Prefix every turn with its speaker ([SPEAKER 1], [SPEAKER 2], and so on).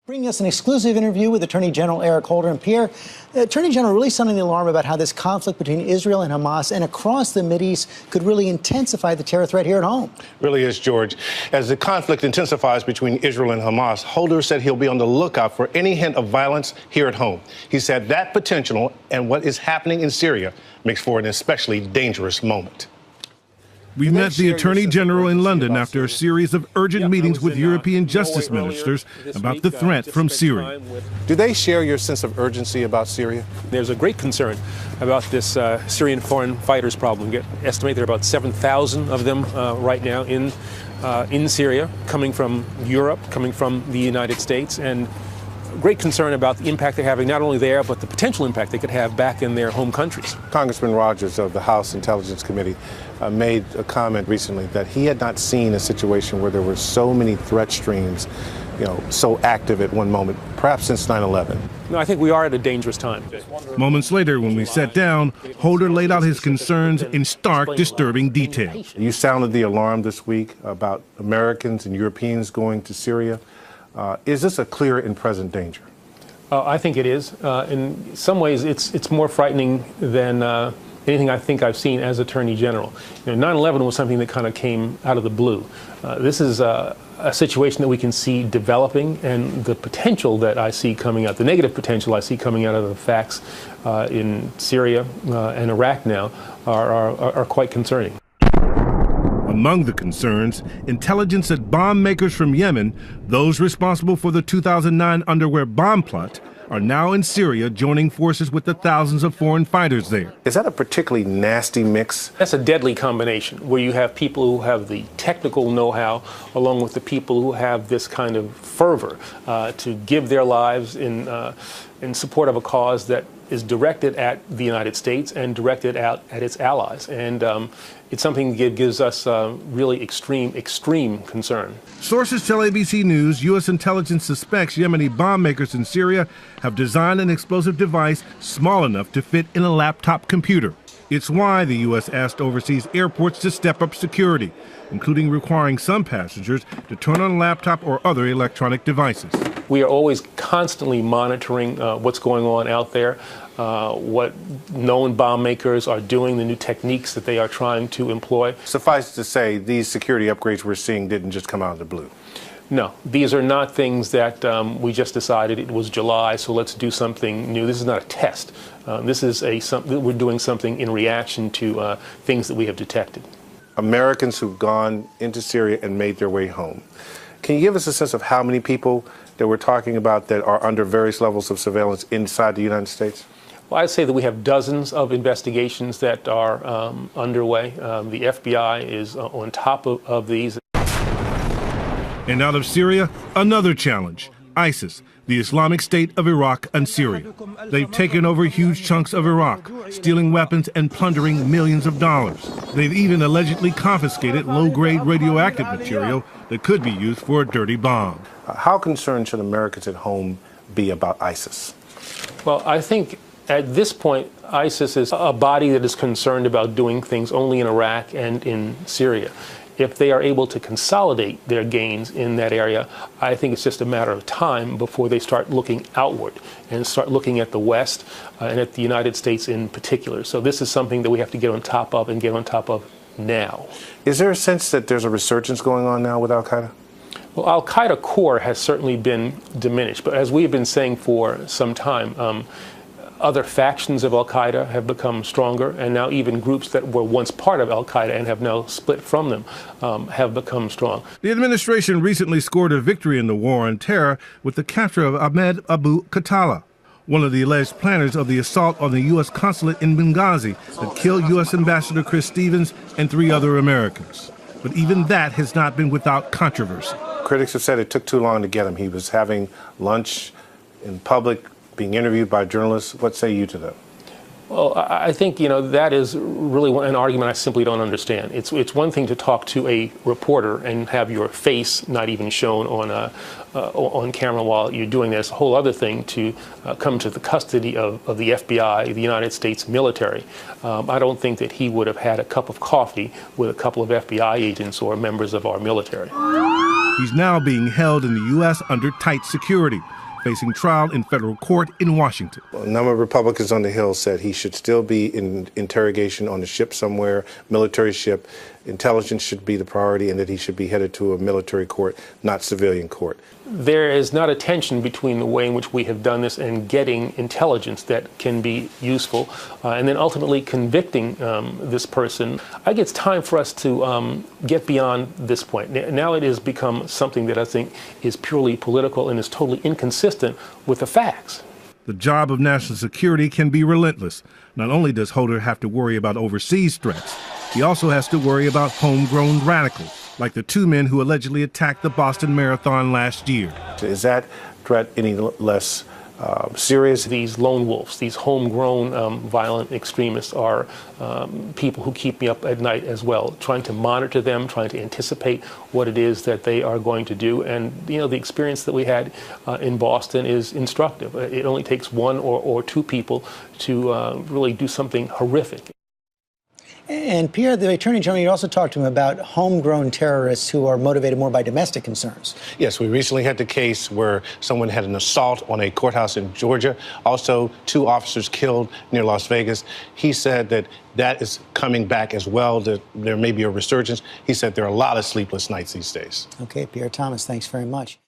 [SPEAKER 1] Bringing us an exclusive interview with Attorney General Eric Holder. And Pierre, the Attorney General really sounding the alarm about how this conflict between Israel and Hamas and across the Mideast could really intensify the terror threat here at home.
[SPEAKER 2] Really is, George. As the conflict intensifies between Israel and Hamas, Holder said he'll be on the lookout for any hint of violence here at home. He said that potential and what is happening in Syria makes for an especially dangerous moment.
[SPEAKER 3] We met the Attorney General in London after a series of urgent meetings with European justice ministers about the threat from Syria.
[SPEAKER 2] Do they share your sense of urgency about Syria?
[SPEAKER 4] There's a great concern about this Syrian foreign fighters problem. We estimate there are about 7,000 of them right now in Syria, coming from Europe, coming from the United States, and great concern about the impact they're having not only there, but the potential impact they could have back in their home countries.
[SPEAKER 2] Congressman Rogers of the House Intelligence Committee made a comment recently that he had not seen a situation where there were so many threat streams, so active at one moment, perhaps since 9/11.
[SPEAKER 4] No, I think we are at a dangerous time.
[SPEAKER 3] Moments later, when we sat down, Holder laid out his concerns in stark, disturbing detail.
[SPEAKER 2] You sounded the alarm this week about Americans and Europeans going to Syria. Is this a clear and present danger?
[SPEAKER 4] I think it is. In some ways, it's more frightening than anything I think I've seen as Attorney General. 9/11 was something that kind of came out of the blue. This is a situation that we can see developing, and the potential that I see coming out, the negative potential I see coming out of the facts in Syria and Iraq now are quite concerning.
[SPEAKER 3] Among the concerns, intelligence that bomb makers from Yemen, those responsible for the 2009 underwear bomb plot, are now in Syria joining forces with the thousands of foreign fighters there.
[SPEAKER 2] Is that a particularly nasty mix?
[SPEAKER 4] That's a deadly combination, where you have people who have the technical know-how along with the people who have this kind of fervor to give their lives in support of a cause that is directed at the United States and directed at its allies. And it's something that gives us really extreme concern.
[SPEAKER 3] Sources tell ABC News U.S. intelligence suspects Yemeni bomb makers in Syria have designed an explosive device small enough to fit in a laptop computer. It's why the U.S. asked overseas airports to step up security, including requiring some passengers to turn on a laptop or other electronic devices.
[SPEAKER 4] We are always constantly monitoring what's going on out there, what known bomb makers are doing, the new techniques that they are trying to employ.
[SPEAKER 2] Suffice to say, these security upgrades we're seeing didn't just come out of the blue.
[SPEAKER 4] No, these are not things that we just decided it was July, so let's do something new. This is not a test. This is we're doing something in reaction to things that we have detected.
[SPEAKER 2] Americans who've gone into Syria and made their way home. Can you give us a sense of how many people that we're talking about that are under various levels of surveillance inside the United States?
[SPEAKER 4] Well, I'd say that we have dozens of investigations that are underway. The FBI is on top of these.
[SPEAKER 3] And out of Syria, another challenge: ISIS, the Islamic State of Iraq and Syria. They've taken over huge chunks of Iraq, stealing weapons and plundering millions of dollars. They've even allegedly confiscated low-grade radioactive material that could be used for a dirty bomb.
[SPEAKER 2] How concerned should Americans at home be about ISIS?
[SPEAKER 4] Well, I think at this point, ISIS is a body that is concerned about doing things only in Iraq and in Syria. If they are able to consolidate their gains in that area, I think it's just a matter of time before they start looking outward and start looking at the West and at the United States in particular. So this is something that we have to get on top of and get on top of now.
[SPEAKER 2] Is there a sense that there's a resurgence going on now with al-Qaeda?
[SPEAKER 4] Well, al-Qaeda core has certainly been diminished, but as we have been saying for some time, other factions of al-Qaeda have become stronger, and now even groups that were once part of al-Qaeda and have now split from them have become strong.
[SPEAKER 3] The administration recently scored a victory in the war on terror with the capture of Ahmed Abu Khattala, one of the alleged planners of the assault on the U.S. consulate in Benghazi that killed U.S. Ambassador Chris Stevens and 3 other Americans. But even that has not been without controversy.
[SPEAKER 2] Critics have said it took too long to get him. He was having lunch in public, being interviewed by journalists. What say you to that?
[SPEAKER 4] Well, I think, that is really an argument I simply don't understand. It's one thing to talk to a reporter and have your face not even shown on camera while you're doing this. A whole other thing to come to the custody of the FBI, the United States military. I don't think that he would have had a cup of coffee with a couple of FBI agents or members of our military.
[SPEAKER 3] He's now being held in the U.S. under tight security, facing trial in federal court in Washington.
[SPEAKER 2] A number of Republicans on the Hill said he should still be in interrogation on a ship somewhere, military ship. Intelligence should be the priority, and that he should be headed to a military court, not civilian court.
[SPEAKER 4] There is not a tension between the way in which we have done this and getting intelligence that can be useful, and then ultimately convicting this person. I think it's time for us to get beyond this point. Now it has become something that I think is purely political and is totally inconsistent with the facts.
[SPEAKER 3] The job of national security can be relentless. Not only does Holder have to worry about overseas threats, he also has to worry about homegrown radicals, like the two men who allegedly attacked the Boston Marathon last year.
[SPEAKER 2] Is that threat any less serious?
[SPEAKER 4] These lone wolves, these homegrown violent extremists are people who keep me up at night as well, trying to monitor them, trying to anticipate what it is that they are going to do. And, you know, the experience that we had in Boston is instructive. It only takes one or two people to really do something horrific.
[SPEAKER 1] And Pierre, the Attorney General, you also talked to him about homegrown terrorists who are motivated more by domestic concerns.
[SPEAKER 2] Yes, we recently had the case where someone had an assault on a courthouse in Georgia. Also, 2 officers killed near Las Vegas. He said that that is coming back as well, that there may be a resurgence. He said there are a lot of sleepless nights these days.
[SPEAKER 1] Okay, Pierre Thomas, thanks very much.